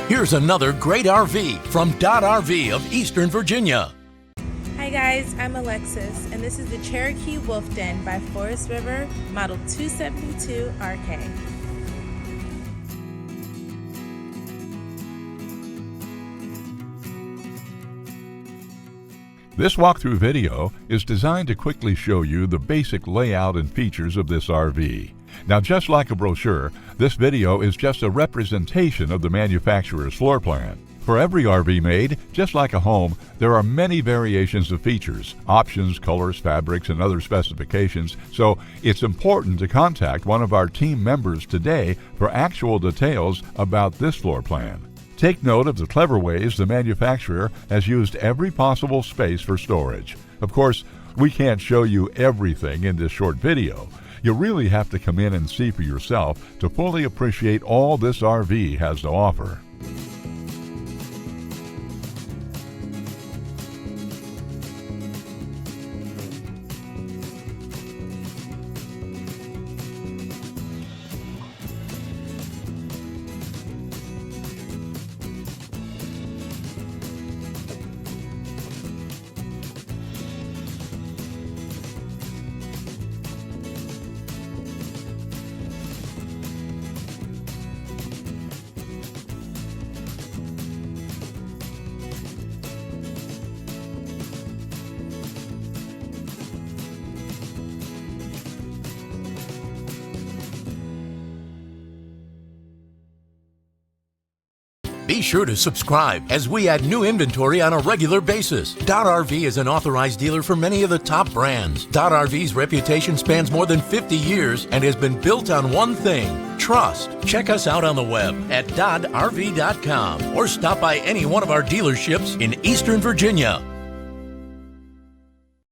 Here's another great RV from Dodd RV of Eastern Virginia. Hi guys, I'm Alexis, and this is the Cherokee Wolf Den by Forest River, model 272RK. This walkthrough video is designed to quickly show you the basic layout and features of this RV. Now, just like a brochure, this video is just a representation of the manufacturer's floor plan. For every RV made, just like a home, there are many variations of features, options, colors, fabrics, and other specifications, so it's important to contact one of our team members today for actual details about this floor plan. Take note of the clever ways the manufacturer has used every possible space for storage. Of course, we can't show you everything in this short video. You really have to come in and see for yourself to fully appreciate all this RV has to offer. Be sure to subscribe as we add new inventory on a regular basis. Dodd RV is an authorized dealer for many of the top brands. Dodd RV's reputation spans more than 50 years and has been built on one thing: trust. Check us out on the web at doddrv.com or stop by any one of our dealerships in Eastern Virginia.